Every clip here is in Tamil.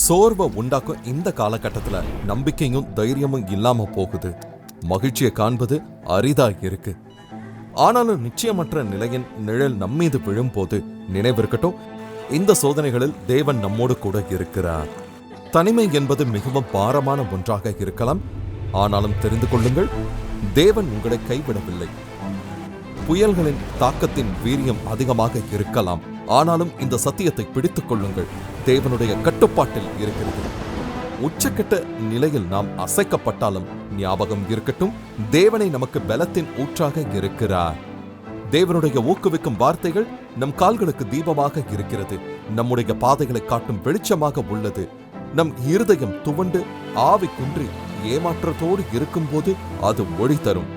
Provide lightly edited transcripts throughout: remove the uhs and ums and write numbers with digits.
சோர்வை உண்டாக்கும் இந்த காலகட்டத்துல நம்பிக்கையும் தைரியமும் இல்லாம போகுது. மகிழ்ச்சியை காண்பது அரிதா இருக்கு. ஆனாலும் நிச்சயமற்ற நிலையின் நிழல் நம்மீது விழும்போது நினைவிருக்கட்டும், இந்த சோதனைகளில் தேவன் நம்மோடு கூட இருக்கிறார். தனிமை என்பது மிகவும் பாரமான ஒன்றாக இருக்கலாம். ஆனாலும் தெரிந்து கொள்ளுங்கள், தேவன் உங்களை கைவிடவில்லை. புயல்களின் தாக்கத்தின் வீரியம் அதிகமாக இருக்கலாம். ஆனாலும் இந்த சத்தியத்தை பிடித்துக் கொள்ளுங்கள், தேவனுடைய கட்டுப்பாட்டில் இருக்கிறது. உச்சக்கட்ட நிலையில் நாம் அசைக்கப்பட்டாலும் ஞாபகம் இருக்கட்டும், தேவனை நமக்கு பலத்தின் ஊற்றாக இருக்கிறார். தேவனுடைய ஊக்குவிக்கும் வார்த்தைகள் நம் கால்களுக்கு தீபமாக இருக்கிறது, நம்முடைய பாதைகளை காட்டும் வெளிச்சமாக உள்ளது. நம் இருதயம் துவண்டு ஆவி குன்றி ஏமாற்றத்தோடு இருக்கும்போது அது ஒளி தரும்.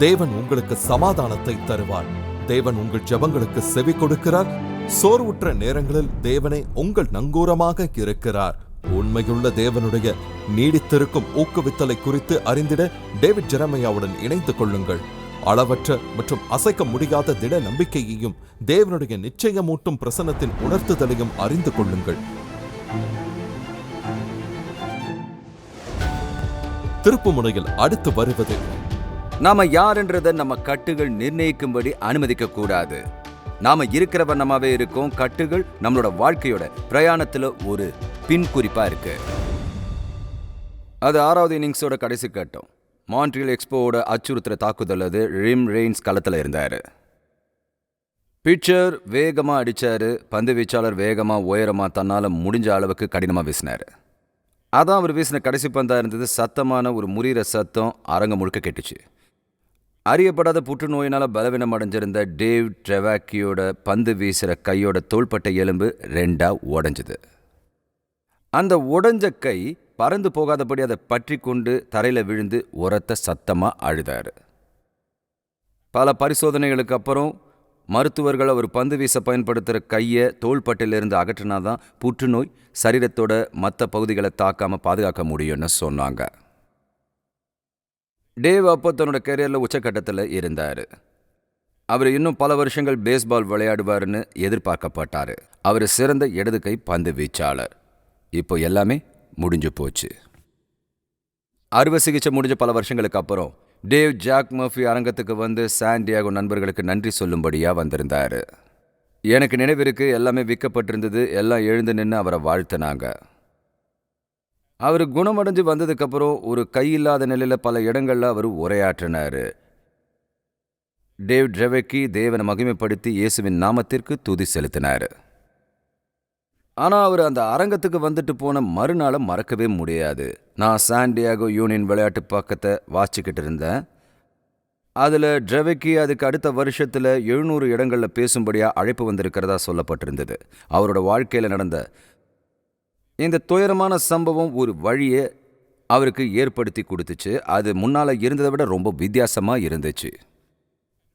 தேவன் உங்களுக்கு சமாதானத்தை தருவார். தேவன் உங்கள் ஜெபங்களுக்கு செவி கொடுக்கிறார். சோர்வுற்ற நேரங்களில் தேவனே உங்கள் நங்கூரமாக இருக்கிறார். உண்மையுள்ள தேவனுடைய நீடித்திருக்கும் ஊக்குவித்தலை குறித்து அறிந்திட டேவிட் ஜெரமையாவுடன் இணைந்து கொள்ளுங்கள். அளவற்ற மற்றும் அசைக்க முடியாத திட நம்பிக்கையையும் தேவனுடைய நிச்சயமூட்டும் பிரசன்னத்தின் உணர்த்துதலையும் அறிந்து கொள்ளுங்கள். திருப்பு முனையில் அடுத்து வருவது, நாம யாருன்றத நம்ம கட்டுகள் நிர்ணயிக்கும்படி அனுமதிக்க கூடாது. நாம இருக்கிற வண்ணமாவே இருக்கும். கட்டுகள் நம்மளோட வாழ்க்கையோட பிரயாணத்துல ஒரு பின் குறிப்பா இருக்கு. அது 6வது இன்னிங்ஸோட கடைசி கட்டம். மான்ட்ரியல் எக்ஸ்போவோட அச்சுறுத்துற தாக்குதல் அது. ரிம் ரெயின்ஸ் களத்துல இருந்தாரு. பிட்சர் வேகமா அடிச்சாரு. பந்து வீச்சாளர் வேகமா உயரமா தன்னால முடிஞ்ச அளவுக்கு கடினமா வீசினாரு. அதான் அவர் வீசின கடைசி பந்தா இருந்தது. சத்தமான ஒரு முறிகிற சத்தம் அரங்க முழுக்க கேட்டுச்சு. அறியப்படாத புற்றுநோயினால பலவீனம் அடைஞ்சிருந்த டேவ் ட்ரெவாக்கியோட பந்து வீசுகிற கையோட தோள்பட்டை எலும்பு 2ஆ உடஞ்சுது. அந்த உடஞ்ச கை பறந்து போகாதபடி அதை பற்றி கொண்டு தரையில் விழுந்து உரத்த சத்தமா அழுதாரு. பல பரிசோதனைகளுக்கு அப்புறம் மருத்துவர்கள் அவர் பந்து வீச பயன்படுத்துகிற கையை தோள்பட்டையிலிருந்து அகற்றினாதான் புற்றுநோய் சரீரத்தோட மற்ற பகுதிகளை தாக்காம பாதுகாக்க முடியும்னு சொன்னாங்க. டேவ் அப்போ தன்னோட கெரியரில் உச்சக்கட்டத்தில் இருந்தார். அவர் இன்னும் பல வருஷங்கள் பேஸ்பால் விளையாடுவார்னு எதிர்பார்க்கப்பட்டார். அவர் சிறந்த இடது கை பந்து வீச்சாளர். இப்போ எல்லாமே முடிஞ்சு போச்சு. அறுவை சிகிச்சை முடிஞ்ச பல வருஷங்களுக்கு அப்புறம் டேவ் ஜாக் மர்ஃபி அரங்கத்துக்கு வந்து சான் டியாகோ நண்பர்களுக்கு நன்றி சொல்லும்படியா வந்திருந்தார். எனக்கு நினைவிருக்கு, எல்லாமே விற்கப்பட்டிருந்தது. எல்லாம் எழுந்து நின்று அவரை வாழ்த்தினாங்க. அவர் குணமடைஞ்சு வந்ததுக்கப்புறம் ஒரு கையில்லாத நிலையில் பல இடங்களில் அவர் உரையாற்றினார். டேவ் ட்ரெவக்கி தேவனை மகிமைப்படுத்தி இயேசுவின் நாமத்திற்கு துதி செலுத்தினார். ஆனால் அவர் அந்த அரங்கத்துக்கு வந்துட்டு போன மறுநாளை மறக்கவே முடியாது. நான் சான் டியாகோ யூனியன் விளையாட்டு பக்கத்தை வாசிச்சுக்கிட்டு இருந்தேன். அதில் ட்ரெவக்கி அதுக்கு அடுத்த வருஷத்தில் 700 இடங்களில் பேசும்படியாக அழைப்பு வந்திருக்கிறதா சொல்லப்பட்டிருந்தது. அவரோட வாழ்க்கையில் நடந்த இந்த துயரமான சம்பவம் ஒரு வழியை அவருக்கு ஏற்படுத்தி கொடுத்துச்சு. அது முன்னால் இருந்ததை விட ரொம்ப வித்தியாசமாக இருந்துச்சு.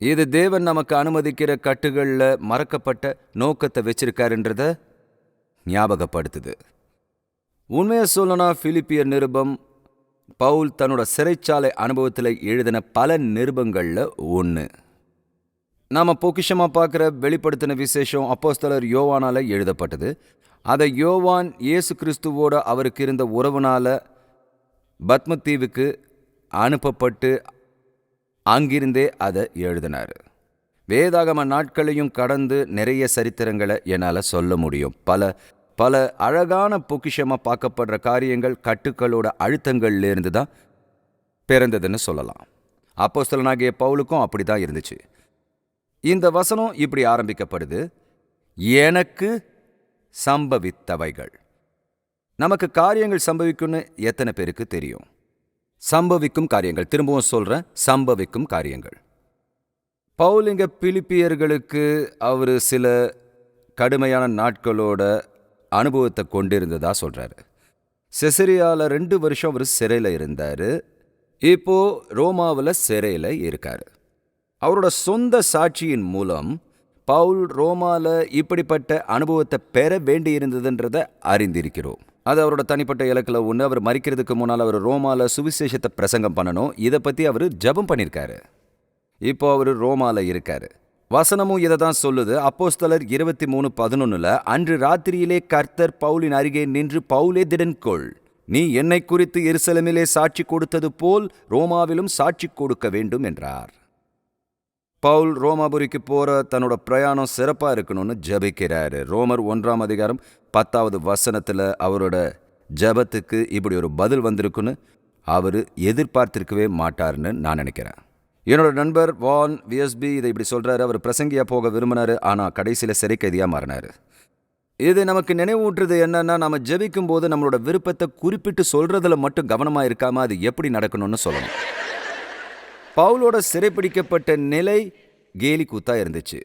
இது தேவன் நமக்கு அனுமதிக்கிற கட்டுகளில் மறக்கப்பட்ட நோக்கத்தை வச்சிருக்காருன்றத ஞாபகப்படுத்துது. உண்மையை சொல்லணும்னா பிலிப்பியர் நிருபம் பவுல் தன்னோட சிறைச்சாலை அனுபவத்தில் எழுதின பல நிருபங்களில் ஒன்று. நாம் பொக்கிஷமாக பார்க்குற வெளிப்படுத்தின விசேஷம் அப்போஸ்தலர் யோவானால் எழுதப்பட்டது. அதை யோவான் இயேசு கிறிஸ்துவோட அவருக்கு இருந்த உறவுனால பத்மத்தீவுக்கு அனுப்பப்பட்டு அங்கிருந்தே அதை எழுதினார். வேதாகம நாட்களையும் கடந்து நிறைய சரித்திரங்களை என்னால் சொல்ல முடியும். பல அழகான பொக்கிஷமாக பார்க்கப்படுற காரியங்கள் கட்டுக்களோட அழுத்தங்கள்லேருந்து தான் பிறந்ததுன்னு சொல்லலாம். அப்போஸ்தலனாகிய பவுலுக்கும் அப்படி தான் இருந்துச்சு. இந்த வசனம் இப்படி ஆரம்பிக்கப்படுது, எனக்கு சம்பவித்தவைகள். நமக்கு காரியங்கள் சம்பவிக்கும்னு எத்தனை பேருக்கு தெரியும்? சம்பவிக்கும் காரியங்கள், திரும்பவும் சொல்கிறேன், சம்பவிக்கும் காரியங்கள். பவுல் இங்க பிலிப்பியர்களுக்கு அவர் சில கடுமையான நாட்களோட அனுபவத்தை கொண்டிருந்ததா சொல்கிறாரு. செசரியாவில் 2 வருஷம் அவர் சிறையில் இருந்தார். இப்போ ரோமாவில் சிறையில் இருக்கார். அவரோட சொந்த சாட்சியின் மூலம் பவுல் ரோமாவில் இப்படிப்பட்ட அனுபவத்தை பெற வேண்டியிருந்ததுன்றதை அறிந்திருக்கிறோம். அது அவரோட தனிப்பட்ட இலக்கில் ஒன்று. அவர் மரிக்கிறதுக்கு முன்னால் அவர் ரோமாவில் சுவிசேஷத்தை பிரசங்கம் பண்ணணும். இதை பற்றி அவர் ஜெபம் பண்ணியிருக்காரு. இப்போ அவர் ரோமாவில் இருக்கார். வசனமும் இதை தான் சொல்லுது. அப்போஸ்தலர் 23:11 அன்று ராத்திரியிலே கர்த்தர் பவுலின் அருகே நின்று, பவுலே திடன்கொள், நீ என்னை குறித்து எருசலேமிலே சாட்சி கொடுத்தது போல் ரோமாவிலும் சாட்சி கொடுக்க வேண்டும் என்றார். பவுல் ரோமாபுரிக்கு போற தன்னோட பிரயாணம் சிறப்பா இருக்கணும்னு ஜெபிக்கிறாரு. ரோமர் 1:10 அவரோட ஜெபத்துக்கு இப்படி ஒரு பதில் வந்திருக்குன்னு அவர் எதிர்பார்த்திருக்கவே மாட்டார்னு நான் நினைக்கிறேன். என்னோட நண்பர் வான் விஎஸ்பி இதை இப்படி சொல்றாரு. அவர் பிரசங்கியா போக விரும்பினாரு, ஆனா கடைசியில சிறை கைதியா மாறினாரு. இது நமக்கு நினைவூட்டுறது என்னன்னா, நம்ம ஜெபிக்கும் போது நம்மளோட விருப்பத்தை குறிப்பிட்டு சொல்றதுல மட்டும் கவனமா இருக்காம அது எப்படி நடக்கணும்னு சொல்லணும். பவுலோட சிறைப்பிடிக்கப்பட்ட நிலை கேலி கூத்தா இருந்துச்சு.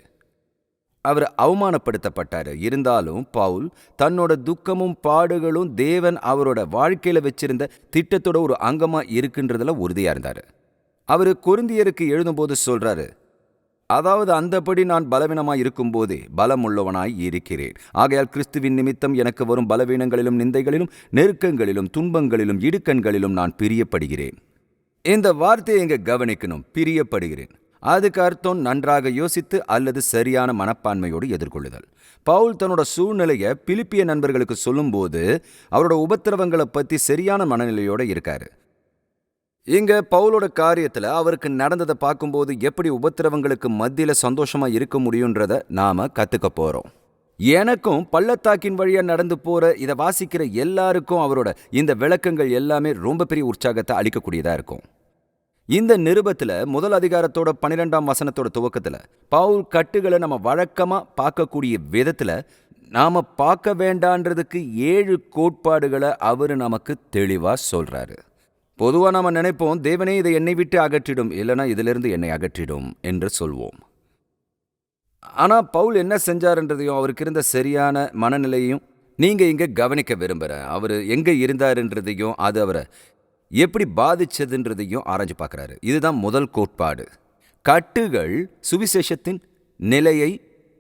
அவர் அவமானப்படுத்தப்பட்டாரு. இருந்தாலும் பவுல் தன்னோட துக்கமும் பாடுகளும் தேவன் அவரோட வாழ்க்கையில வச்சிருந்த திட்டத்தோட ஒரு அங்கமா இருக்குன்றதுல உறுதியா இருந்தாரு. அவர் கொரிந்தியருக்கு எழுதும்போது சொல்றாரு, அதாவது அந்தபடி நான் பலவீனமாய் இருக்கும்போதே பலமுள்ளவனாய் இருக்கிறேன். ஆகையால் கிறிஸ்துவின் நிமித்தம் எனக்கு வரும் பலவீனங்களிலும் நிந்தைகளிலும் நெருக்கங்களிலும் துன்பங்களிலும் இடுக்கண்களிலும் நான் பிரியப்படுகிறேன். இந்த வார்த்தையை இங்க கவனிக்கணும், பிரியப்படுகிறேன். அதுக்கு அர்த்தம் நன்றாக யோசித்து அல்லது சரியான மனப்பான்மையோடு எதிர்கொள்ளுதல். பவுல் தன்னோட சூழ்நிலையை பிலிப்பிய நண்பர்களுக்கு சொல்லும்போது அவரோட உபத்திரவங்களை பற்றி சரியான மனநிலையோடு இருக்காரு. இங்க பவுலோட காரியத்தில் அவருக்கு நடந்ததை பார்க்கும்போது எப்படி உபத்திரவங்களுக்கு மத்தியில் சந்தோஷமா இருக்க முடியுன்றத நாம கத்துக்க போறோம். எனக்கும் பள்ளத்தாக்கின் வழியா நடந்து போற இதை வாசிக்கிற எல்லாருக்கும் அவரோட இந்த விளக்கங்கள் எல்லாமே ரொம்ப பெரிய உற்சாகத்தை அளிக்கக்கூடியதா இருக்கும். இந்த நிருபத்துல 1:12 துவக்கத்துல பவுல் கட்டுகளை நம்ம வழக்கமா பார்க்கக்கூடிய விதத்துல நாம பார்க்க வேண்டான்றதுக்கு 7 கோட்பாடுகளை அவரு நமக்கு தெளிவா சொல்றாரு. பொதுவா நாம நினைப்போம், தேவனே இதை என்னை விட்டு அகற்றிடும், இல்லைன்னா இதிலிருந்து என்னை அகற்றிடும் என்று சொல்வோம். ஆனா பவுல் என்ன செஞ்சாருன்றதையும் அவருக்கு இருந்த சரியான மனநிலையும் நீங்க இங்க கவனிக்க விரும்புறேன். அவர் எங்க இருந்தாருன்றதையும் அது அவரை எப்படி பாதிச்சதுன்றதையும் ஆராய்ஞ்சு பார்க்குறாரு. இதுதான் முதல் கோட்பாடு. கட்டுகள் சுவிசேஷத்தின் நிலையை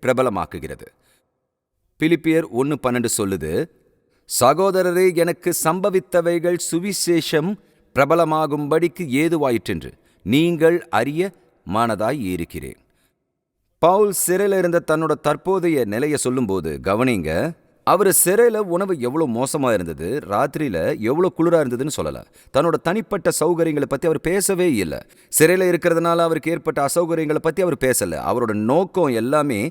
பிரபலமாக்குகிறது. பிலிப்பியர் 1:12 சொல்லுது, சகோதரரே, எனக்கு சம்பவித்தவைகள் சுவிசேஷம் பிரபலமாகும்படிக்கு ஏதுவாயிற்றென்று நீங்கள் அறிய மனதாய் இருக்கிறேன். பவுல் சிறையில் இருந்த தன்னோட தற்போதைய நிலையை சொல்லும்போது கவனிங்க, அவர் சிறையில் உணவு எவ்வளோ மோசமாக இருந்தது, ராத்திரியில் எவ்வளோ குளிராக இருந்ததுன்னு சொல்லலை. தன்னோட தனிப்பட்ட சௌகரியங்களை பற்றி அவர் பேசவே இல்லை. சிறையில் இருக்கிறதுனால அவருக்கு ஏற்பட்ட அசௌகரியங்களை பற்றி அவர் பேசலை. அவரோட நோக்கம் எல்லாமே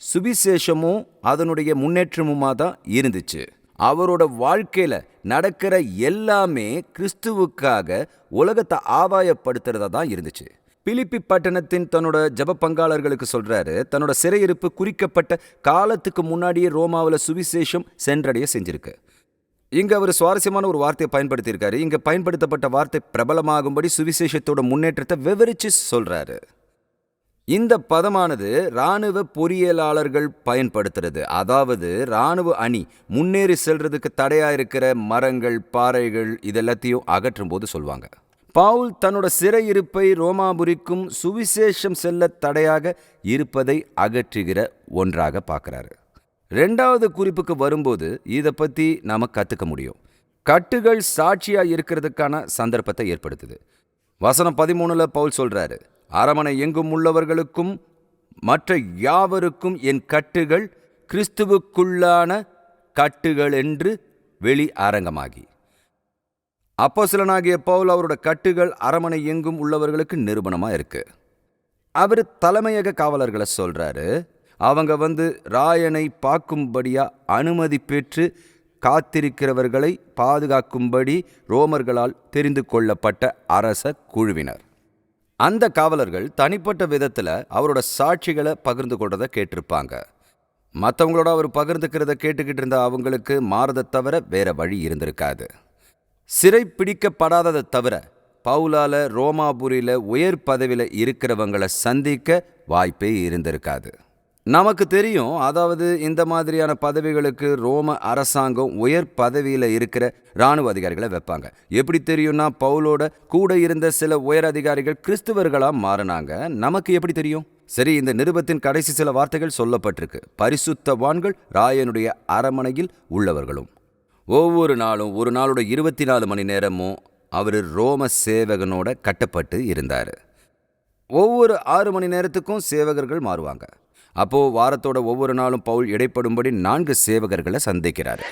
சுவிசேஷமும் அதனுடைய முன்னேற்றமுமா தான் இருந்துச்சு. அவரோட வாழ்க்கையில் நடக்கிற எல்லாமே கிறிஸ்துவுக்காக உலகத்தை ஆதாயப்படுத்துறதா தான் இருந்துச்சு. பிலிப்பி பட்டணத்தின் தன்னோட ஜப பங்காளர்களுக்கு சொல்றாரு, தன்னோட சிறையிருப்பு குறிக்கப்பட்ட காலத்துக்கு முன்னாடியே ரோமாவில் சுவிசேஷம் சென்றடைய செஞ்சிருக்கு. இங்க அவர் சுவாரஸ்யமான ஒரு வார்த்தையை பயன்படுத்தியிருக்காரு. இங்க பயன்படுத்தப்பட்ட வார்த்தை பிரபலமாகும்படி சுவிசேஷத்தோட முன்னேற்றத்தை விவரிச்சு சொல்றாரு. இந்த பதமானது இராணுவ பொறியியலாளர்கள் பயன்படுத்துறது. அதாவது இராணுவ அணி முன்னேறி செல்றதுக்கு தடையா இருக்கிற மரங்கள், பாறைகள் இதெல்லாத்தையும் அகற்றும் போது சொல்லுவாங்க. பவுல் தன்னோட சிறையிருப்பை ரோமாபுரிக்கும் சுவிசேஷம் செல்ல தடையாக இருப்பதை அகற்றுகிற ஒன்றாக பார்க்குறாரு. 2வது குறிப்புக்கு வரும்போது இதை பற்றி நாம் கற்றுக்க முடியும். கட்டுகள் சாட்சியாக இருக்கிறதுக்கான சந்தர்ப்பத்தை ஏற்படுத்துது. வசனம் 13 பவுல் சொல்றாரு, அரமனை எங்கும் உள்ளவர்களுக்கும் மற்ற யாவருக்கும் என் கட்டுகள் கிறிஸ்துவுக்குள்ளான கட்டுகள் என்று வெளி அரங்கமாகி. அப்போஸ்தலனாகிய பவுல் அவரோட கட்டுகள் அரமனை எங்கும் உள்ளவர்களுக்கு நிரூபணமா இருக்கு. அவர் தலைமையக காவலர்களை சொல்றாரு, அவங்க ராயனை பார்க்கும்படியா அனுமதி பெற்று காத்திருக்கிறவர்களை பாதுகாக்கும்படி ரோமர்களால் தெரிந்து கொள்ளப்பட்ட அரச குழுவினர். அந்த காவலர்கள் தனிப்பட்ட விதத்தில் அவரோட சாட்சிகளை பகிர்ந்து கொள்றதை கேட்டிருப்பாங்க. மற்றவங்களோட அவர் பகிர்ந்துக்கிறத கேட்டுக்கிட்டு இருந்த அவங்களுக்கு மாறதை தவிர வேற வழி இருந்திருக்காது. சிறை பிடிக்கப்படாததை தவிர பவுலால ரோமாபுரியில் உயர் பதவியில் இருக்கிறவங்களை சந்திக்க வாய்ப்பே இருந்திருக்காது. நமக்கு தெரியும், அதாவது இந்த மாதிரியான பதவிகளுக்கு ரோம அரசாங்கம் உயர் பதவியில் இருக்கிற இராணுவ அதிகாரிகளை வைப்பாங்க. எப்படி தெரியும்னா, பவுலோட கூட இருந்த சில உயர் அதிகாரிகள் கிறிஸ்துவர்களாக மாறினாங்க. நமக்கு எப்படி தெரியும்? சரி, இந்த நிருபத்தின் கடைசி சில வார்த்தைகள் சொல்லப்பட்டிருக்கு. பரிசுத்தவான்கள் ராயனுடைய அரமனையில் உள்ளவர்களும். ஒவ்வொரு நாளும் ஒரு நாளோட 24 மணி நேரமும் அவர் ரோம சேவகனோட கட்டப்பட்டு இருந்தார். ஒவ்வொரு 6 மணி நேரத்துக்கும் சேவகர்கள் மாறுவாங்க. அப்போ வாரத்தோட ஒவ்வொரு நாளும் பவுல் இடைப்படும்படி 4 சேவகர்களை சந்திக்கிறாரு.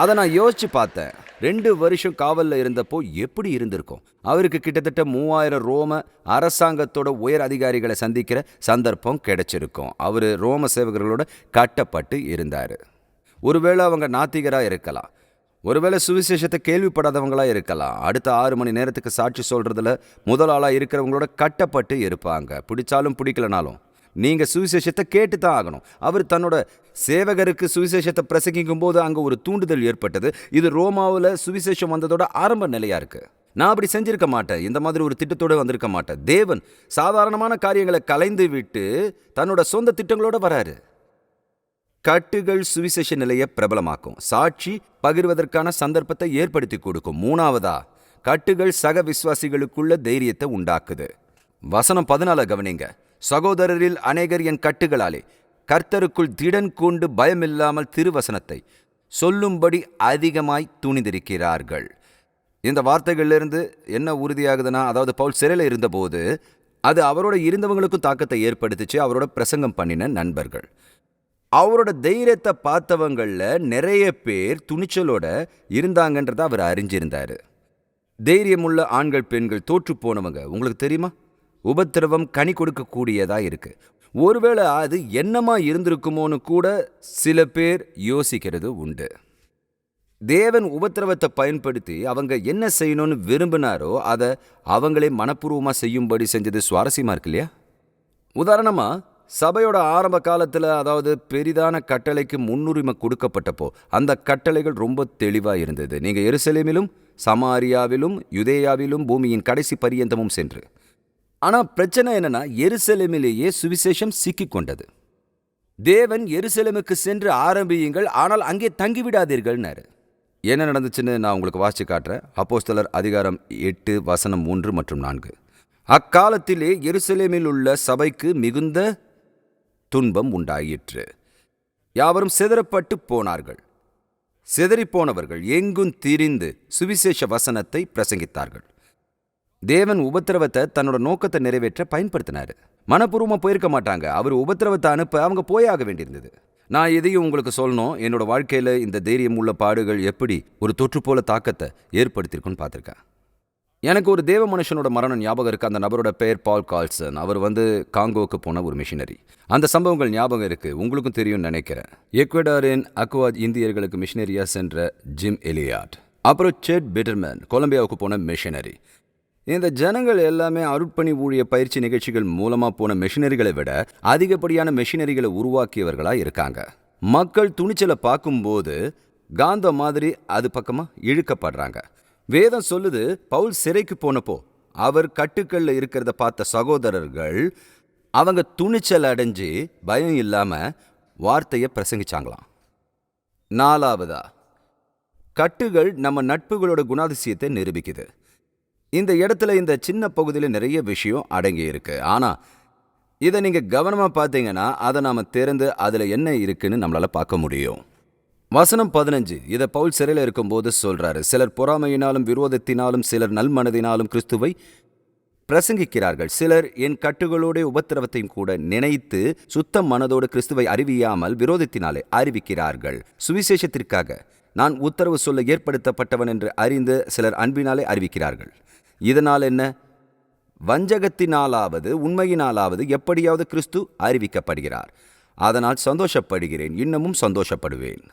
அதை நான் யோசிச்சு பார்த்தேன். 2 வருஷம் காவல்ல இருந்தப்போ எப்படி இருந்திருக்கும். அவருக்கு கிட்டத்தட்ட 3000 ரோம அரசாங்கத்தோட உயர் அதிகாரிகளை சந்திக்கிற சந்தர்ப்பம் கிடைச்சிருக்கும். அவரு ரோம சேவகர்களோட கட்டப்பட்டு இருந்தாரு. ஒருவேளை அவங்க நாத்திகரா இருக்கலாம், ஒருவேளை சுவிசேஷத்தை கேள்விப்படாதவங்களா இருக்கலாம். அடுத்த 6 மணி நேரத்துக்கு சாட்சி சொல்றதுல முதல் ஆளா இருக்கிறவங்களோட கட்டப்பட்டு இருப்பாங்க. பிடிச்சாலும் பிடிக்கலனாலும் நீங்க சுவிசேஷத்தை கேட்டு தான் ஆகணும். அவர் தன்னோட சேவகருக்கு சுவிசேஷத்தை பிரசங்கிக்கும் போது அங்க ஒரு தூண்டுதல் ஏற்பட்டது. இது ரோமாவில் சுவிசேஷம் வந்ததோட ஆரம்ப நிலையா இருக்கு. நான் அப்படி செஞ்சிருக்க மாட்டேன், இந்த மாதிரி ஒரு திட்டத்தோட வந்திருக்க மாட்டேன். தேவன் சாதாரணமான காரியங்களை கலைந்து விட்டு தன்னோட சொந்த திட்டங்களோட வராரு. கட்டுகள் சுவிசேஷ நிலையை பிரபலமாக்கும், சாட்சி பகிர்வதற்கான சந்தர்ப்பத்தை ஏற்படுத்தி கொடுக்கும். 3வதா, கட்டுகள் சக விசுவாசிகளுக்குள்ள தைரியத்தை உண்டாக்குது. வசனம் 14 கவனிங்க. சகோதரரில் அநேகர் என் கட்டுகளாலே கர்த்தருக்குள் திடன் கொண்டு பயமில்லாமல் திருவசனத்தை சொல்லும்படி அதிகமாய் துணிந்திருக்கிறார்கள். இந்த வார்த்தைகள்லேருந்து என்ன உறுதியாகுதுன்னா, அதாவது பவுல் சிறையில் இருந்தபோது அது அவரோட இருந்தவங்களுக்கும் தாக்கத்தை ஏற்படுத்திச்சு. அவரோட பிரசங்கம் பண்ணின நண்பர்கள், அவரோட தைரியத்தை பார்த்தவங்களில் நிறைய பேர் துணிச்சலோட இருந்தாங்கன்றத அவர் அறிஞ்சிருந்தாரு. தைரியமுள்ள ஆண்கள் பெண்கள் தோற்று போனவங்க உங்களுக்கு தெரியுமா? உபத்திரவம் கனி கொடுக்கக்கூடியதா இருக்கு. ஒருவேளை அது என்னமா இருந்திருக்குமோன்னு கூட சில பேர் யோசிக்கிறது உண்டு. தேவன் உபத்திரவத்தை பயன்படுத்தி அவங்க என்ன செய்யணும்னு விரும்பினாரோ அதை அவங்களே மனப்பூர்வமாக செய்யும்படி செஞ்சது சுவாரஸ்யமா இருக்கு இல்லையா? உதாரணமா, சபையோட ஆரம்ப காலத்தில், அதாவது பெரிதான கட்டளைக்கு முன்னுரிமை கொடுக்கப்பட்டப்போ அந்த கட்டளைகள் ரொம்ப தெளிவாக இருந்தது. நீங்கள் எருசலேமிலும் சமாரியாவிலும் யுதேயாவிலும் பூமியின் கடைசி பரியந்தமும் சென்று. ஆனால் பிரச்சனை என்னன்னா, எருசலேமிலேயே சுவிசேஷம் சிக்கிக் கொண்டது. தேவன் எருசலேமுக்கு சென்று ஆரம்பியுங்கள், ஆனால் அங்கே தங்கிவிடாதீர்கள்னாரு. என்ன நடந்துச்சுன்னு நான் உங்களுக்கு வாசிச்சு காட்டுறேன். அப்போஸ்தலர் அதிகாரம் 8 வசனம் 3 மற்றும் 4. அக்காலத்திலே எருசலேமில் உள்ள சபைக்கு மிகுந்த துன்பம் உண்டாயிற்று. யாவரும் சிதறப்பட்டு போனார்கள். சிதறிப்போனவர்கள் எங்கும் திரிந்து சுவிசேஷ வசனத்தை பிரசங்கித்தார்கள். தேவன் உபத்திரவத்தை தன்னோட நோக்கத்தை நிறைவேற்ற பயன்படுத்தினாரு. மனப்பூர்வமாக போயிருக்க மாட்டாங்க. அவர் உபத்திரவத்தை அனுப்ப அவங்க போயாக வேண்டியிருந்தது. நான் எதையும் உங்களுக்கு சொல்லணும், என்னோட வாழ்க்கையில் இந்த தைரியம் உள்ள பாடுகள் எப்படி ஒரு தொற்று போல தாக்கத்தை ஏற்படுத்தியிருக்குன்னு பார்த்துருக்கேன். எனக்கு ஒரு தேவ மனுஷனோட மரணம் ஞாபகம் இருக்குது. அந்த நபரோட பெயர் பால் கால்சன். அவர் காங்கோவுக்கு போன ஒரு மிஷினரி. அந்த சம்பவங்கள் ஞாபகம் இருக்குது, உங்களுக்கும் தெரியும்னு நினைக்கிறேன். எக்வடாரின் அக்வாஜ் இந்தியர்களுக்கு மிஷினரியாக சென்ற ஜிம் எலியாட், அப்புறம் செட் பிட்டர்மேன் கொலம்பியாவுக்கு போன மிஷினரி. இந்த ஜனங்கள் எல்லாமே அருட்பணி ஊழிய பயிற்சி நிகழ்ச்சிகள் மூலமாக போன மிஷினரிகளை விட அதிகப்படியான மிஷினரிகளை உருவாக்கியவர்களாக இருக்காங்க. மக்கள் துணிச்சலை பார்க்கும்போது காந்தம் மாதிரி அது பக்கமாக இழுக்கப்படுறாங்க. வேதம் சொல்லுது, பவுல் சிறைக்கு போனப்போ அவர் கட்டுக்கள்ல இருக்கிறத பார்த்த சகோதரர்கள் அவங்க துணிச்சல் அடைஞ்சு பயம் இல்லாமல் வார்த்தையை பிரசங்கிச்சாங்களாம். 4வதா, கட்டுகள் நம்ம நட்புகளோட குணாதிசயத்தை நிரூபிக்குது. இந்த இடத்துல இந்த சின்ன பகுதியில் நிறைய விஷயம் அடங்கி இருக்கு. ஆனால் இதை நீங்கள் கவனமாக பார்த்தீங்கன்னா அதை நாம் திறந்து அதில் என்ன இருக்குன்னு நம்மளால் பார்க்க முடியும். வசனம் 15, இதை பவுல் சிறையில் இருக்கும்போது சொல்றாரு. சிலர் பொறாமையினாலும் விரோதத்தினாலும் சிலர் நல்மனதினாலும் கிறிஸ்துவை பிரசங்கிக்கிறார்கள். சிலர் என் கட்டுகளோட உபத்திரவத்தையும் கூட நினைத்து சுத்த மனதோடு கிறிஸ்துவை அறிவியாமல் விரோதத்தினாலே அறிவிக்கிறார்கள். சுவிசேஷத்திற்காக நான் உத்தரவு சொல்ல ஏற்படுத்தப்பட்டவன் என்று அறிந்து சிலர் அன்பினாலே அறிவிக்கிறார்கள். இதனால் என்ன? வஞ்சகத்தினாலாவது உண்மையினாலாவது எப்படியாவது கிறிஸ்து அறிவிக்கப்படுகிறார். அதனால் சந்தோஷப்படுகிறேன், இன்னமும் சந்தோஷப்படுவேன்.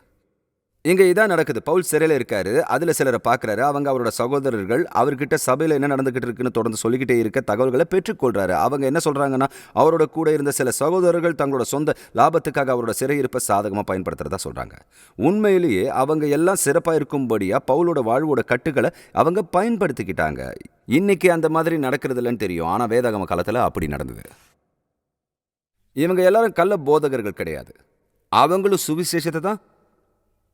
இங்கே இதான் நடக்குது. பவுல் சிறையில் இருக்காரு. அதில் சிலரை பார்க்குறாரு. அவங்க அவரோட சகோதரர்கள் அவர்கிட்ட சபையில் என்ன நடந்துகிட்டு இருக்குன்னு தொடர்ந்து சொல்லிக்கிட்டே இருக்க தகவல்களை பெற்றுக்கொள்கிறாரு. அவங்க என்ன சொல்கிறாங்கன்னா, அவரோட கூட இருந்த சில சகோதரர்கள் தங்களோட சொந்த லாபத்துக்காக அவரோட சிறையிருப்பை சாதகமாக பயன்படுத்துறதா சொல்கிறாங்க. உண்மையிலேயே அவங்க எல்லாம் சிறப்பாக இருக்கும்படியாக பவுலோட வாழ்வோட கட்டுகளை அவங்க பயன்படுத்திக்கிட்டாங்க. இன்னைக்கு அந்த மாதிரி நடக்கிறது இல்லைன்னு தெரியும், ஆனால் வேதாகம காலத்தில் அப்படி நடந்தது. இவங்க எல்லாரும் கள்ள போதகர்கள் கிடையாது. அவங்களும் சுவிசேஷத்தை தான்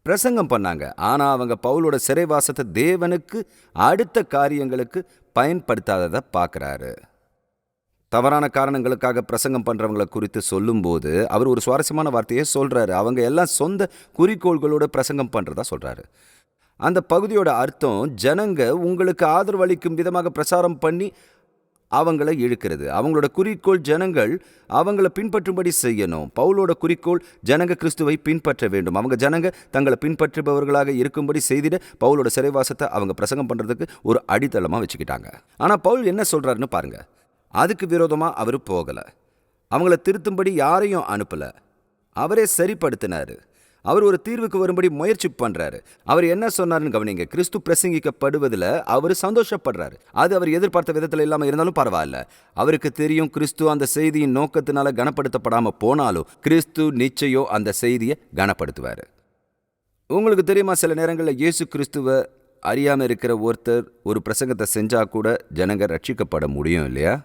பிரசங்கம் பண்ணாங்க. ஆனால் அவங்க பவுலோட சிறைவாசத்தை தேவனுக்கு அடுத்த காரியங்களுக்கு பயன்படுத்தாததை பார்க்குறாரு. தவறான காரணங்களுக்காக பிரசங்கம் பண்ணுறவங்களை குறித்து சொல்லும்போது அவர் ஒரு சுவாரஸ்யமான வார்த்தையை சொல்கிறாரு. அவங்க எல்லாம் சொந்த குறிக்கோள்களோட பிரசங்கம் பண்ணுறதா சொல்கிறாரு. அந்த பகுதியோட அர்த்தம், ஜனங்க உங்களுக்கு ஆதரவு அளிக்கும் விதமாக பிரச்சாரம் பண்ணி அவங்கள இழுக்கிறது. அவங்களோட குறிக்கோள் ஜனங்கள் அவங்கள பின்பற்றும்படி செய்யணும். பவுலோட குறிக்கோள் ஜனங்க கிறிஸ்துவை பின்பற்ற வேண்டும். அவங்க ஜனங்க தங்களை பின்பற்றுபவர்களாக இருக்கும்படி செய்திட பவுலோட சிறைவாசத்தை அவங்க பிரசங்கம் பண்றதுக்கு ஒரு அடித்தளமா வச்சுக்கிட்டாங்க. ஆனா பவுல் என்ன சொல்றாருன்னு பாருங்க. அதுக்கு விரோதமா அவரு போகல. அவங்கள திருத்தும்படி யாரையும் அனுப்பல. அவரே சரிப்படுத்தினாரு. அவர் ஒரு தீர்வுக்கு வரும்படி முயற்சி பண்றாரு. அவர் என்ன சொன்னாருன்னு கவனிங்க. கிறிஸ்து பிரசங்கிக்கப்படுவதில் அவர் சந்தோஷப்படுறாரு. அது அவர் எதிர்பார்த்த விதத்தில் இல்லாமல் இருந்தாலும் பரவாயில்ல. அவருக்கு தெரியும் கிறிஸ்து அந்த செய்தியின் நோக்கத்தினால கனப்படுத்தப்படாம போனாலும் கிறிஸ்து நிச்சயம் அந்த செய்தியை கனப்படுத்துவார். உங்களுக்கு தெரியுமா, சில நேரங்களில் இயேசு கிறிஸ்துவை அறியாமல் இருக்கிற ஒருத்தர் ஒரு பிரசங்கத்தை செஞ்சா கூட ஜனங்க ரட்சிக்கப்பட முடியும் இல்லையா?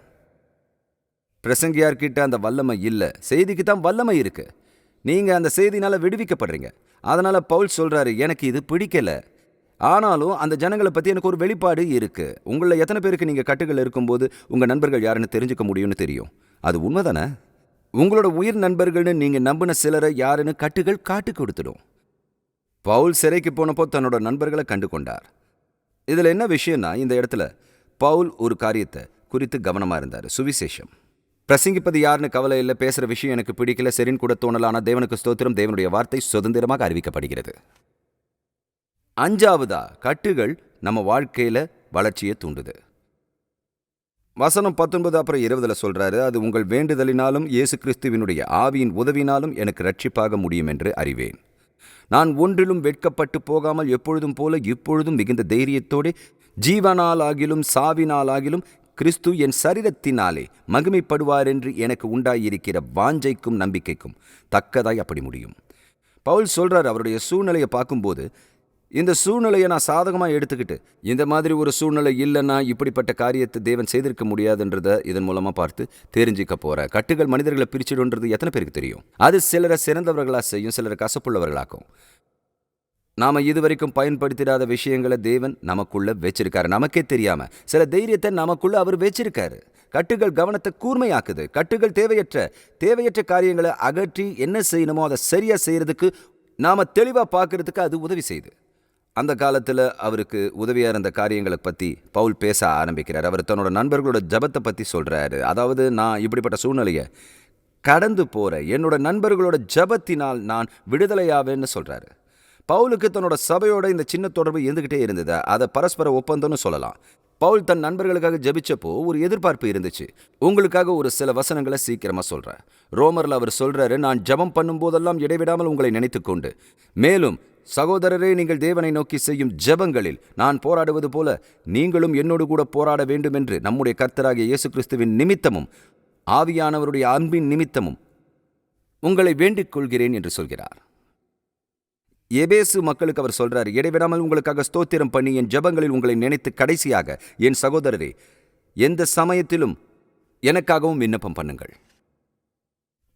பிரசங்கியார்கிட்ட அந்த வல்லமை இல்லை, செய்திக்கு தான் வல்லமை இருக்கு. நீங்க அந்த செய்தினால விடுவிக்கப்படுறீங்க. அதனால பவுல் சொல்றாரு, எனக்கு இது பிடிக்கல, ஆனாலும் அந்த ஜனங்களை பத்தி எனக்கு ஒரு வெளிப்பாடு இருக்கு. உங்களை எத்தனை பேருக்கு நீங்க கட்டுகள் இருக்கும்போது உங்க நண்பர்கள் யாருன்னு தெரிஞ்சுக்க முடியும்னு தெரியும்? அது உண்மைதானே? உங்களோட உயிர் நண்பர்கள்னு நீங்க நம்பின சிலரை யாருன்னு கட்டுகள் காட்டு கொடுத்துடும். பவுல் சிறைக்கு போனப்போ தன்னோட நண்பர்களை கண்டு கொண்டார். இதுல என்ன விஷயம்னா, இந்த இடத்துல பவுல் ஒரு காரியத்தை குறித்து கவனமா இருந்தார். சுவிசேஷம் பிரசங்கிப்பது யாருன்னு கவலை இல்லை, பேசுகிற விஷயம் எனக்கு பிடிக்கல, சரின்னு கூட தோணல, ஆனால் தேவனுக்கு ஸ்தோத்திரம், தேவனுடைய வார்த்தை சுதந்திரமாக அறிவிக்கப்படுகிறது. அஞ்சாவதா, கட்டுகள் நம்ம வாழ்க்கையில் வளர்ச்சியை தூண்டுது. வசனம் 19 அப்புறம் 20 சொல்றாரு, அது உங்கள் வேண்டுதலினாலும் இயேசு கிறிஸ்துவினுடைய ஆவியின் உதவினாலும் எனக்கு ரட்சிப்பாக முடியும் என்று அறிவேன். நான் ஒன்றிலும் வெட்கப்பட்டு போகாமல் எப்பொழுதும் போல இப்பொழுதும் மிகுந்த தைரியத்தோடு ஜீவனாலாகிலும் சாவினாலாகிலும் கிறிஸ்து என் சரீரத்தினாலே மகிமைப்படுவார் என்று எனக்கு உண்டாயிருக்கிற வாஞ்சைக்கும் நம்பிக்கைக்கும் தக்கதாய் அப்படி முடியும். பவுல் சொல்றார், அவருடைய சூழ்நிலையை பார்க்கும்போது இந்த சூழ்நிலையை நான் சாதகமாக எடுத்துக்கிட்டு இந்த மாதிரி ஒரு சூழ்நிலை இல்லைன்னா இப்படிப்பட்ட காரியத்தை தேவன் செய்திருக்க முடியாதுன்றதை இதன் மூலமாக பார்த்து தெரிஞ்சுக்க போகிறேன். கட்டுகள் மனிதர்களை பிரிச்சிடுன்றது எத்தனை பேருக்கு தெரியும்? அது சிலரை சிறந்தவர்களாக செய்யும், சிலரை கசப்புள்ளவர்களாக்கும். நாம இதுவரைக்கும் பயன்படுத்திடாத விஷயங்களை தேவன் நமக்குள்ள வச்சிருக்காரு, நமக்கே தெரியாம. சில தைரியத்தை நமக்குள்ள அவர் வச்சிருக்காரு. கட்டுகள் கவனத்தை கூர்மையாக்குது. கட்டுகள் தேவையற்ற காரியங்களை அகற்றி என்ன செய்யணுமோ அதை சரியா செய்யறதுக்கு நாம தெளிவா பார்க்கறதுக்கு அது உதவி செய்யுது. அந்த காலத்துல அவருக்கு உதவியா இருந்த காரியங்களை பத்தி பவுல் பேச ஆரம்பிக்கிறார். அவர் தன்னோட நண்பர்களோட ஜபத்தை பத்தி சொல்றாரு. அதாவது, நான் இப்படிப்பட்ட சூழ்நிலையை கடந்து போறேன், என்னோட நண்பர்களோட ஜபத்தினால் நான் விடுதலையாவேன்னு சொல்றாரு. பவுலுக்கு தன்னோட சபையோட இந்த சின்ன தொடர்பு இருந்துகிட்டே இருந்தது. அதை பரஸ்பர ஒப்பந்தம்னு சொல்லலாம். பவுல் தன் நண்பர்களுக்காக ஜெபிச்சப்போ ஒரு எதிர்பார்ப்பு இருந்துச்சு. உங்களுக்காக ஒரு சில வசனங்களை சீக்கிரமா சொல்றேன். ரோமர்ல அவர் சொல்றாரு, நான் ஜெபம் பண்ணும் போதெல்லாம் இடைவிடாமல் உங்களை நினைத்துக்கொண்டு, மேலும் சகோதரரே, நீங்கள் தேவனை நோக்கி செய்யும் ஜெபங்களில் நான் போராடுவது போல நீங்களும் என்னோடு கூட போராட வேண்டும் என்று நம்முடைய கர்த்தராகிய இயேசு கிறிஸ்துவின் நிமித்தமும் ஆவியானவருடைய அன்பின் நிமித்தமும் உங்களை வேண்டிக் கொள்கிறேன் என்று சொல்கிறார். எபேசு மக்களுக்கு அவர் சொல்றார், இடைவிடாமல் உங்களுக்காக ஸ்தோத்திரம் பண்ணி என் ஜெபங்களில் உங்களை நினைத்து கடைசியாக என் சகோதரரே, எந்த சமயத்திலும் எனக்காகவும் விண்ணப்பம் பண்ணுங்கள்.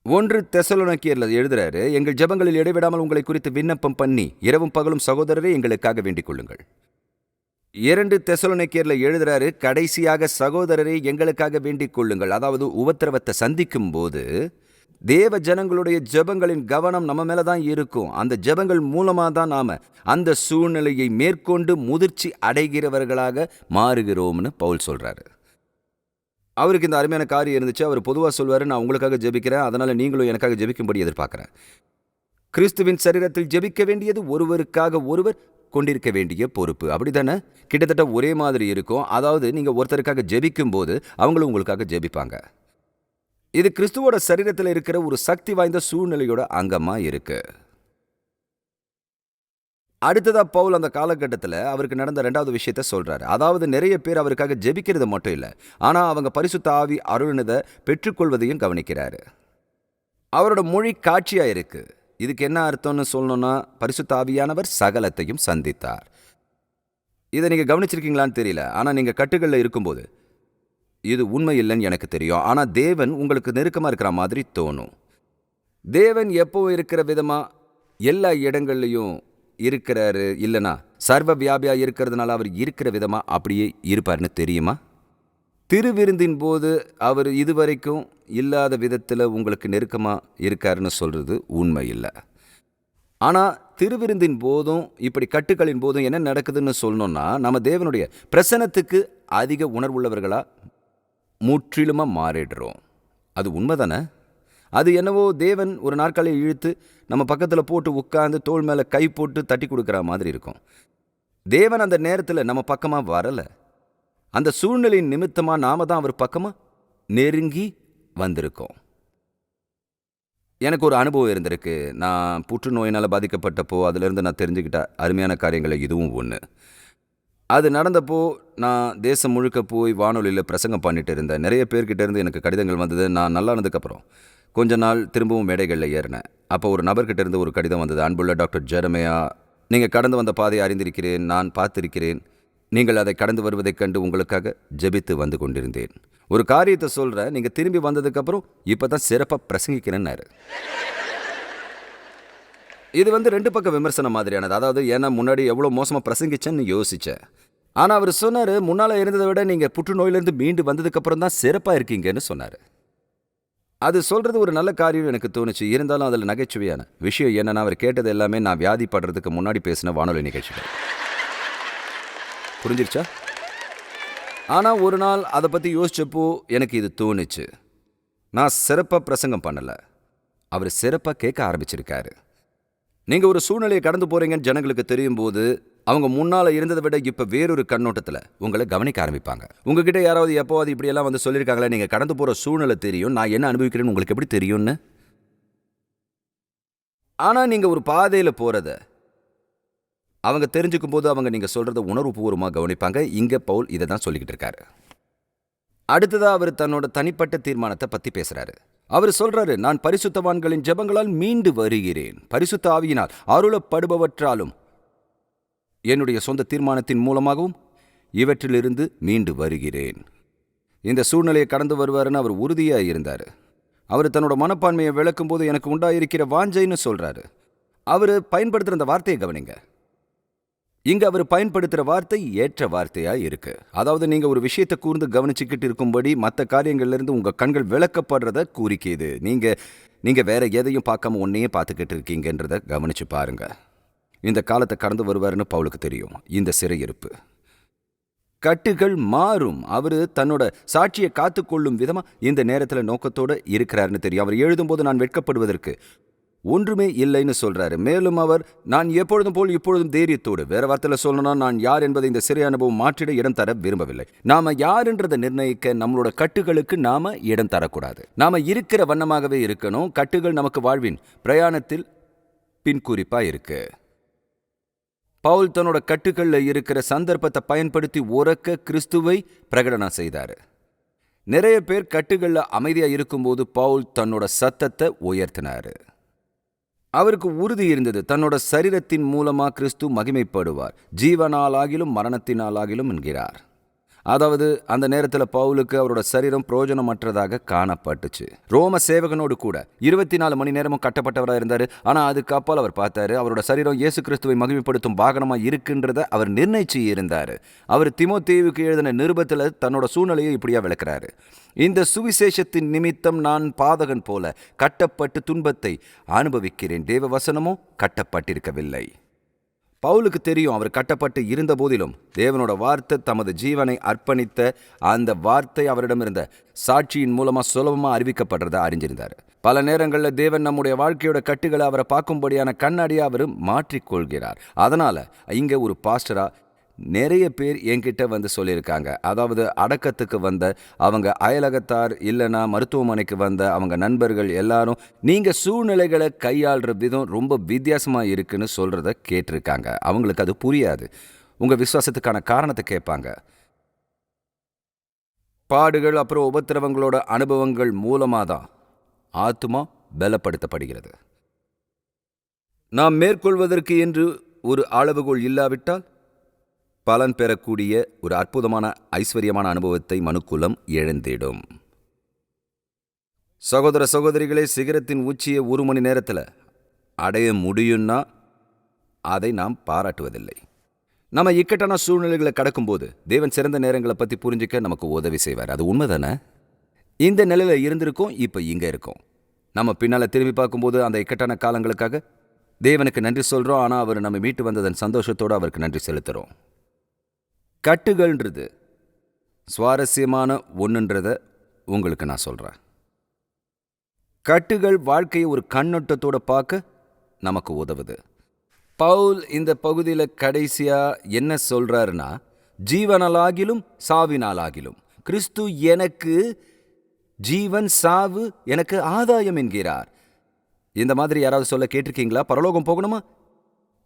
1 தெசலோனிக்கேயர்ல எழுதுறாரு, எங்கள் ஜெபங்களில் இடைவிடாமல் உங்களை குறித்து விண்ணப்பம் பண்ணி இரவும் பகலும் சகோதரரே எங்களுக்காக வேண்டிக் கொள்ளுங்கள். 2 தெசலோனிக்கேயர்ல எழுதுறாரு, கடைசியாக சகோதரரே எங்களுக்காக வேண்டிக் கொள்ளுங்கள். அதாவது, உபத்திரவத்தை சந்திக்கும் போது தேவ ஜனங்களுடைய ஜெபங்களின் கவனம் நம்ம மேல தான் இருக்கும். அந்த ஜெபங்கள் மூலமா தான் நாம அந்த சூழ்நிலையை மேற்கொண்டு முதிர்ச்சி அடைகிறவர்களாக மாறுகிறோம்னு பவுல் சொல்றாரு. அவருக்கு இந்த அருமையான காரியம் இருந்துச்சு. அவர் பொதுவாக சொல்வாரு, நான் உங்களுக்காக ஜெபிக்கிறேன், அதனால நீங்களும் எனக்காக ஜெபிக்கும்படி எதிர்பார்க்கிறேன். கிறிஸ்துவின் சரீரத்தில் ஜெபிக்க வேண்டியது ஒருவருக்காக ஒருவர் கொண்டிருக்க வேண்டிய பொறுப்பு. அப்படித்தானே? கிட்டத்தட்ட ஒரே மாதிரி இருக்கும். அதாவது, நீங்க ஒருத்தருக்காக ஜெபிக்கும் போது அவங்களும் உங்களுக்காக ஜெபிப்பாங்க. இது கிறிஸ்துவோட சரீரத்தில் இருக்கிற ஒரு சக்தி வாய்ந்த சூழ்நிலையோட அங்கமா இருக்கு. அடுத்ததா பவுல் அந்த காலகட்டத்தில் அவருக்கு நடந்த 2வது விஷயத்த சொல்றாரு. அதாவது, நிறைய பேர் அவருக்காக ஜெபிக்கிறது மட்டும் இல்லை, ஆனா அவங்க பரிசுத்த ஆவி அருளினதை பெற்றுக்கொள்வதையும் கவனிக்கிறாரு. அவரோட மொழி காட்சியா இருக்கு. இதுக்கு என்ன அர்த்தம்னு சொல்லணும்னா, பரிசுத்த ஆவியானவர் சகலத்தையும் சந்தித்தார். இதை நீங்க கவனிச்சிருக்கீங்களான்னு தெரியல, ஆனா நீங்க கட்டுகளில் இருக்கும்போது இது உண்மை இல்லைன்னு எனக்கு தெரியும். ஆனா தேவன் உங்களுக்கு நெருக்கமா இருக்கிற மாதிரி தோணும். தேவன் எப்பவும் இருக்கிற விதமா எல்லா இடங்கள்லையும் இருக்கிறாரு, இல்லைனா சர்வ வியாபியா இருக்கிறதுனால அவர் இருக்கிற விதமா அப்படியே இருப்பார்னு தெரியுமா? திருவிருந்தின் போது அவர் இதுவரைக்கும் இல்லாத விதத்தில் உங்களுக்கு நெருக்கமாக இருக்காருன்னு சொல்கிறது உண்மை இல்லை. ஆனால் திருவிருந்தின் போதும் இப்படி கட்டுக்களின் போதும் என்ன நடக்குதுன்னு சொல்லணும்னா, நம்ம தேவனுடைய பிரசன்னத்துக்கு அதிக உணர்வுள்ளவர்களாக முற்றிலுமாக மாறிடுறோம். அது உண்மைதானே? அது என்னவோ தேவன் ஒரு நாற்காலியை இழுத்து நம்ம பக்கத்தில் போட்டு உட்காந்து தோள் மேலே கை போட்டு தட்டி கொடுக்குற மாதிரி இருக்கும். தேவன் அந்த நேரத்தில் நம்ம பக்கமாக வரலை. அந்த சூழ்நிலையின் நிமித்தமாக நாம தான் அவர் பக்கமாக நெருங்கி வந்திருக்கோம். எனக்கு ஒரு அனுபவம் இருந்திருக்கு. நான் புற்றுநோயினால் பாதிக்கப்பட்டப்போ அதிலிருந்து நான் தெரிஞ்சுக்கிட்ட அருமையான காரியங்களை இதுவும் ஒன்று. அது நடந்தப்போ நான் தேசம் முழுக்க போய் வானொலியில் பிரசங்கம் பண்ணிட்டு இருந்தேன். நிறைய பேர்கிட்ட இருந்து எனக்கு கடிதங்கள் வந்தது. நான் நல்லா இருந்ததுக்கப்புறம் கொஞ்ச நாள் திரும்பவும் மேடைகளில் ஏறினேன். அப்போ ஒரு நபர்கிட்ட இருந்து ஒரு கடிதம் வந்தது. அன்புள்ள டாக்டர் ஜெரமையா, நீங்கள் கடந்து வந்த பாதையை அறிந்திருக்கிறேன், நான் பார்த்திருக்கிறேன். நீங்கள் அதை கடந்து வருவதைக் கண்டு உங்களுக்காக ஜெபித்து வந்து கொண்டிருந்தேன். ஒரு காரியத்தை சொல்கிறேன், நீங்கள் திரும்பி வந்ததுக்கப்புறம் இப்போ தான் சிறப்பாக பிரசங்கிக்கிறேன்னாரு. இது ரெண்டு பக்கம் விமர்சனம் மாதிரியானது. அதாவது ஏன்னா முன்னாடி எவ்வளோ மோசமாக பிரசங்கிச்சேன்னு யோசித்தேன். ஆனால் அவர் சொன்னார், முன்னால் இருந்ததை விட நீங்கள் புற்றுநோயிலேருந்து மீண்டு வந்ததுக்கப்புறம் தான் சிறப்பாக இருக்கீங்கன்னு சொன்னார். அது சொல்கிறது ஒரு நல்ல காரியம் எனக்கு தோணுச்சு. இருந்தாலும் அதில் நகைச்சுவையான விஷயம் என்னன்னா, அவர் கேட்டது எல்லாமே நான் வியாதிப்படுறதுக்கு முன்னாடி பேசின வானொலி நிகழ்ச்சிகள். புரிஞ்சிருச்சா? ஆனால் ஒரு நாள் அதை பற்றி யோசிச்சப்போ எனக்கு இது தோணுச்சு. நான் சிறப்பாக பிரசங்கம் பண்ணலை, அவர் சிறப்பாக கேட்க ஆரம்பிச்சிருக்காரு. நீங்கள் ஒரு சூழ்நிலையை கடந்து போகிறீங்கன்னு ஜனங்களுக்கு தெரியும் போது அவங்க முன்னால் இருந்ததை விட இப்போ வேறொரு கண்ணோட்டத்தில் உங்களை கவனிக்க ஆரம்பிப்பாங்க. உங்ககிட்ட யாராவது எப்போவாது இப்படியெல்லாம் வந்து சொல்லியிருக்காங்களே, நீங்கள் கடந்து போகிற சூழ்நிலை தெரியும், நான் என்ன அனுபவிக்கிறேன்னு உங்களுக்கு எப்படி தெரியும்னு. ஆனால் நீங்கள் ஒரு பாதையில் போகிறத அவங்க தெரிஞ்சுக்கும் போது அவங்க நீங்கள் சொல்கிறத உணர்வுபூர்வமாக கவனிப்பாங்க. இங்கே பவுல் இதை தான் சொல்லிக்கிட்டு இருக்காரு. அடுத்ததாக அவர் தன்னோட தனிப்பட்ட தீர்மானத்தை பற்றி பேசுகிறாரு. அவர் சொல்கிறாரு, நான் பரிசுத்தவான்களின் ஜெபங்களால் மீண்டு வருகிறேன், பரிசுத்த ஆவியினால் அருளப்படுபவற்றாலும் என்னுடைய சொந்த தீர்மானத்தின் மூலமாகவும் இவற்றிலிருந்து மீண்டு வருகிறேன். இந்த சூழ்நிலையை கடந்து வருவாருன்னு அவர் உறுதியாக இருந்தார். அவர் தன்னோட மனப்பான்மையை விளக்கும் போது எனக்கு உண்டாயிருக்கிற வாஞ்சைன்னு சொல்கிறாரு. அவர் பயன்படுத்துகிற அந்த வார்த்தையை கவனிங்க. இங்கே அவர் பயன்படுத்துகிற வார்த்தை ஏற்ற வார்த்தையாக இருக்குது. அதாவது நீங்கள் ஒரு விஷயத்தை கூர்ந்து கவனிச்சுக்கிட்டு இருக்கும்படி மற்ற காரியங்கள்லேருந்து உங்கள் கண்கள் விளக்கப்படுறத குறிக்கிது. நீங்கள் வேற எதையும் பார்க்காம ஒன்றையே பார்த்துக்கிட்டு இருக்கீங்கன்றதை கவனிச்சு பாருங்க. இந்த காலத்தை கடந்து வருவாருன்னு பவுலுக்கு தெரியும். இந்த சிறையிருப்பு கட்டுகள் மாறும். அவர் தன்னோட சாட்சியை காத்துக்கொள்ளும் விதமாக இந்த நேரத்தில் நோக்கத்தோடு இருக்கிறாருன்னு தெரியும். அவர் எழுதும்போது நான் வெட்கப்படுவதற்கு ஒன்றுமே இல்லைன்னு சொல்றாரு. மேலும் அவர், நான் எப்பொழுதும் போல் இப்பொழுதும் தைரியத்தோடு, வேற வார்த்தையில் சொல்லணும்னா நான் யார் என்பதை இந்த சிறை அனுபவம் மாற்றிட இடம் தர விரும்பவில்லை. நாம யாருன்றதை நிர்ணயிக்க நம்மளோட கட்டுகளுக்கு நாம இடம் தரக்கூடாது. நாம இருக்கிற வண்ணமாகவே இருக்கணும். கட்டுகள் நமக்கு வாழ்வின் பிரயாணத்தில் பின்குறிப்பா இருக்கு. பவுல் தன்னோட கட்டுக்கள்ல இருக்கிற சந்தர்ப்பத்தை பயன்படுத்தி உரக்க கிறிஸ்துவை பிரகடனம் செய்தாரு. நிறைய பேர் கட்டுகள்ல அமைதியா இருக்கும்போது பவுல் தன்னோட சத்தத்தை உயர்த்தினாரு. அவருக்கு உறுதி இருந்தது, தன்னோட சரீரத்தின் மூலமா கிறிஸ்து மகிமைப்படுவார், ஜீவனாலாகிலும் மரணத்தினாலாகிலும் என்கிறார். அதாவது அந்த நேரத்தில் பவுலுக்கு அவரோட சரீரம் பிரயோஜனமற்றதாக காணப்பட்டுச்சு. ரோம சேவகனோடு கூட 24 மணி நேரமும் கட்டப்பட்டவராக இருந்தார். ஆனால் அதுக்கப்பால் அவர் பார்த்தாரு, அவரோட சரீரம் இயேசு கிறிஸ்துவை மகிமைப்படுத்தும் வாகனமாக இருக்குன்றதை அவர் நிர்ணயிச்சு இருந்தார். அவர் தீமோத்தேயுவுக்கு எழுதின நிருபத்தில் தன்னோட சூழ்நிலையை இப்படியா விளக்குறாரு. இந்த சுவிசேஷத்தின் நிமித்தம் நான் பாதகன் போல கட்டப்பட்டு துன்பத்தை அனுபவிக்கிறேன், தேவ வசனமோ கட்டப்பட்டிருக்கவில்லை. பவுலுக்கு தெரியும், அவர் கட்டப்பட்டு இருந்த போதிலும் தேவனோட வார்த்தை தமது ஜீவனை அர்ப்பணித்த அந்த வார்த்தை அவரிடம் இருந்த சாட்சியின் மூலமா சுலபமா அறிவிக்கப்படுறதா அறிஞ்சிருந்தார். பல நேரங்களில் தேவன் நம்முடைய வாழ்க்கையோட கட்டுகளை அவரை பார்க்கும்படியான கண்ணாடியை அவர் மாற்றிக்கொள்கிறார். அதனால இங்க ஒரு பாஸ்டரா நிறைய பேர் என்கிட்ட வந்து சொல்லியிருக்காங்க. அதாவது அடக்கத்துக்கு வந்த அவங்க அயலகத்தார், இல்லைன்னா மருத்துவமனைக்கு வந்த அவங்க நண்பர்கள் எல்லாரும் நீங்கள் சூழ்நிலைகளை கையாளுற விதம் ரொம்ப வித்தியாசமாக இருக்குன்னு சொல்கிறத கேட்டிருக்காங்க. அவங்களுக்கு அது புரியாது. உங்கள் விசுவாசத்துக்கான காரணத்தை கேட்பாங்க. பாடுகள் அப்புறம் உபத்திரவங்களோட அனுபவங்கள் மூலமாக தான் ஆத்துமா பலப்படுத்தப்படுகிறது. நாம் மேற்கொள்வதற்கு என்று ஒரு அளவுகோல் இல்லாவிட்டால் பலன் பெறக்கூடிய ஒரு அற்புதமான ஐஸ்வர்யமான அனுபவத்தை மனுக்குலம் இழந்திடும். சகோதர சகோதரிகளே, சிகரத்தின் உச்சியை 1 மணி நேரத்தில் அடைய முடியும்னா அதை நாம் பாராட்டுவதில்லை. நம்ம இக்கட்டான சூழ்நிலைகளை கடக்கும்போது தேவன் சிறந்த நேரங்களை பற்றி புரிஞ்சிக்க நமக்கு உதவி செய்வார். அது உண்மைதானே? இந்த நிலையில் இருந்திருக்கோம், இப்போ இங்கே இருக்கோம். நம்ம பின்னால் திரும்பி பார்க்கும்போது அந்த இக்கட்டான காலங்களுக்காக தேவனுக்கு நன்றி சொல்கிறோம். ஆனால் அவர் நம்ம மீட்டு வந்ததன் சந்தோஷத்தோடு அவருக்கு நன்றி செலுத்துகிறோம். கட்டுகள்ன்றது சுவாரஸ்யமான ஒன்றுன்றத உங்களுக்கு நான் சொல்கிறேன். கட்டுகள் வாழ்க்கையை ஒரு கண்ணோட்டத்தோட பார்க்க நமக்கு உதவுது. பவுல் இந்த பகுதியில் கடைசியா என்ன சொல்றாருன்னா, ஜீவனாலாகிலும் சாவினாலாகிலும் கிறிஸ்து எனக்கு ஜீவன், சாவு எனக்கு ஆதாயம் என்கிறார். இந்த மாதிரி யாராவது சொல்ல கேட்டிருக்கீங்களா? பரலோகம் போகணுமா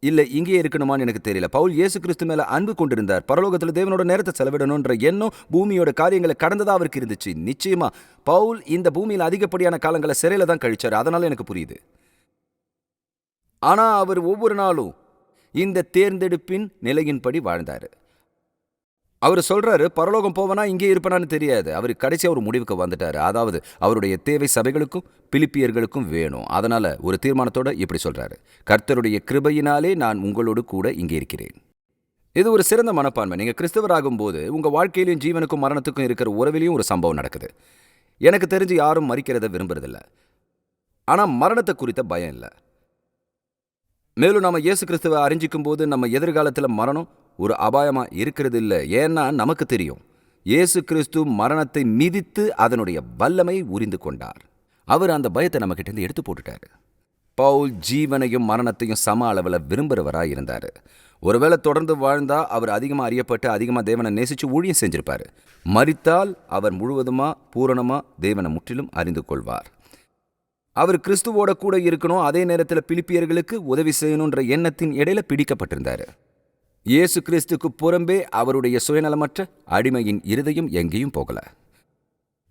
இல்லை இங்கேயே இருக்கணுமான்னு எனக்கு தெரியல. பவுல் இயேசு கிறிஸ்து மேல அன்பு கொண்டிருந்தார். பரலோகத்தில் தேவனோட நேரத்தை செலவிடணுன்ற எண்ணம் பூமியோட காரியங்களை கடந்ததா அவருக்கு இருந்துச்சு. நிச்சயமா பவுல் இந்த பூமியில் அதிகப்படியான காலங்களை சிறையில தான் கழிச்சாரு. அதனால எனக்கு புரியுது. ஆனா அவர் ஒவ்வொரு நாளும் இந்த தேர்ந்தெடுப்பின் நிலையின்படி வாழ்ந்தாரு. அவர் சொல்றாரு, பரலோகம் போவனா இங்கே இருப்பனான்னு தெரியாது. அவர் கடைசியா ஒரு முடிவுக்கு வந்துட்டாரு. அதாவது அவருடைய தேவை சபைகளுக்கும் பிலிப்பியர்களுக்கும் வேணும். அதனால ஒரு தீர்மானத்தோட இப்படி சொல்றாரு, கர்த்தருடைய கிருபையினாலே நான் உங்களோடு கூட இங்கே இருக்கிறேன். இது ஒரு சிறந்த மனப்பான்மை. நீங்க கிறிஸ்தவராகும் போது உங்க வாழ்க்கையிலும் ஜீவனுக்கும் மரணத்துக்கும் இருக்கிற உறவிலையும் ஒரு சம்பவம் நடக்குது. எனக்கு தெரிஞ்சு யாரும் மரிக்கிறத விரும்புறதில்ல. ஆனா மரணத்தை குறித்த பயம் இல்லை. மேலும் நம்ம இயேசு கிறிஸ்துவை அறிஞ்சிக்கும் போது நம்ம எதிர்காலத்தில் மரணம் ஒரு அபாயமா இருக்கிறது இல்லை. ஏன்னா நமக்கு தெரியும், இயேசு கிறிஸ்து மரணத்தை மிதித்து அதனுடைய வல்லமை உரிந்து கொண்டார். அவர் அந்த பயத்தை நம்ம கிட்ட இருந்து எடுத்து போட்டுட்டாரு. பவுல் ஜீவனையும் மரணத்தையும் சம அளவில் விரும்புகிறவராக இருந்தார். ஒருவேளை தொடர்ந்து வாழ்ந்தா அவர் அதிகமாக அறியப்பட்டு அதிகமாக தேவனை நேசித்து ஊழியம் செஞ்சிருப்பார். மரித்தால் அவர் முழுவதுமாக பூரணமாக தேவனை முற்றிலும் அறிந்து கொள்வார். அவர் கிறிஸ்துவோட கூட இருக்கணும், அதே நேரத்தில் பிலிப்பியர்களுக்கு உதவி செய்யணுன்ற எண்ணத்தின் இடையில பிடிக்கப்பட்டிருந்தார். இயேசு கிறிஸ்துக்கு புறம்பே அவருடைய சுயநலமற்ற அடிமையின் இருதயம் எங்கேயும் போகல.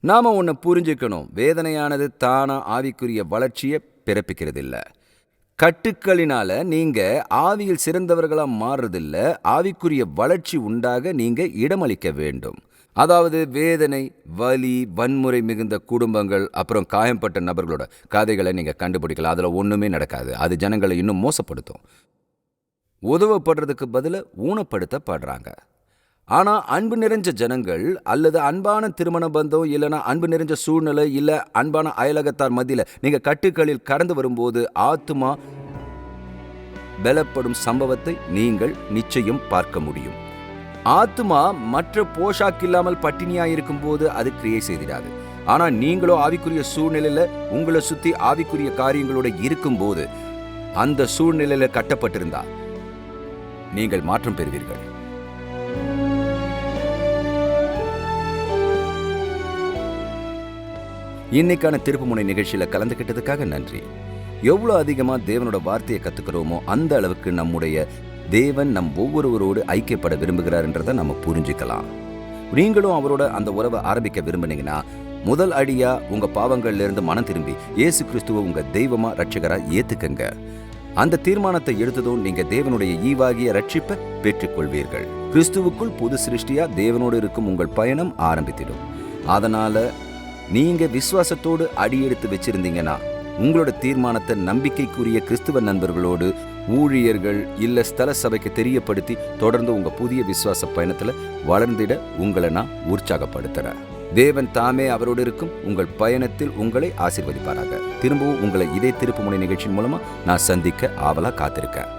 நாம ஒன்று புரிஞ்சுக்கணும், வேதனையானது தானா ஆவிக்குரிய வளர்ச்சியை பிறப்பிக்கிறதில்ல. கட்டுக்களினால நீங்க ஆவியில் சிறந்தவர்களா மாறுறதில்ல. ஆவிக்குரிய வளர்ச்சி உண்டாக நீங்க இடமளிக்க வேண்டும். அதாவது வேதனை, வலி, வன்முறை மிகுந்த குடும்பங்கள், அப்புறம் காயம்பட்ட நபர்களோட கதைகளை நீங்க கண்டுபிடிக்கலாம். அதில் ஒன்றுமே நடக்காது. அது ஜனங்களை இன்னும் மோசப்படுத்தும். உதவப்படுறதுக்கு பதிலாக ஊனப்படுத்தப்படுறாங்க. ஆனால் அன்பு நிறைஞ்ச ஜனங்கள் அல்லது அன்பான திருமண பந்தம் இல்லைனா அன்பு நிறைஞ்ச சூழ்நிலை இல்லை அன்பான அயலகத்தார் மத்தியில் நீங்கள் கட்டுக்களில் கடந்து வரும்போது ஆத்துமா பலப்படும் சம்பவத்தை நீங்கள் நிச்சயம் பார்க்க முடியும். ஆத்துமா மற்ற போஷாக்கு இல்லாமல் பட்டினியாயிருக்கும் போது அது கிரியை செய்திடாது. ஆனால் நீங்களோ ஆவிக்குரிய சூழ்நிலையில் உங்களை சுற்றி ஆவிக்குரிய காரியங்களோட இருக்கும்போது அந்த சூழ்நிலையில் கட்டப்பட்டிருந்தா நீங்கள் மாற்றம் பெறுவீர்கள். இன்னைக்கான திருப்புமுனை நிகழ்ச்சியில கலந்துக்கிட்டதுக்காக நன்றி. எவ்வளோ அதிகமாக தேவனோட வார்த்தையை கற்றுக்கிறோமோ அந்த அளவுக்கு நம்முடைய தேவன் நம் ஒவ்வொருவரோடு ஐக்கியப்பட விரும்புகிறார்ன்றதை நம்ம புரிஞ்சுக்கலாம். நீங்களும் அவரோட அந்த உறவை ஆரம்பிக்க விரும்புனீங்கன்னா முதல் அடியா உங்க பாவங்கள்ல இருந்து மனம் திரும்பி இயேசு கிறிஸ்துவை உங்க தெய்வமா ரட்சகரா ஏத்துக்கங்க. அந்த தீர்மானத்தை எடுத்ததும் நீங்க தேவனுடைய ஈவாகிய ரட்சிப்பை பெற்றுக்கொள்வீர்கள். கிறிஸ்துவுக்குள் புது சிருஷ்டியா தேவனோடு இருக்கும் உங்கள் பயணம் ஆரம்பித்திடும். அதனால நீங்க விசுவாசத்தோடு அடியெடுத்து வச்சிருந்தீங்கன்னா உங்களோட தீர்மானத்தை நம்பிக்கைக்குரிய கிறிஸ்துவ நண்பர்களோடு, ஊழியர்கள் இல்ல ஸ்தல சபைக்கு தெரியப்படுத்தி தொடர்ந்து உங்க புதிய விசுவாச பயணத்துல வளர்ந்திட உங்களை நான் உற்சாகப்படுத்துறேன். தேவன் தாமே அவரோடு இருக்கும் உங்கள் பயணத்தில் உங்களை ஆசீர்வதிப்பாராக. திரும்பவும் உங்களை இதே திருப்புமுனை நிகழ்ச்சியின் மூலமா நான் சந்திக்க ஆவலா காத்திருக்கேன்.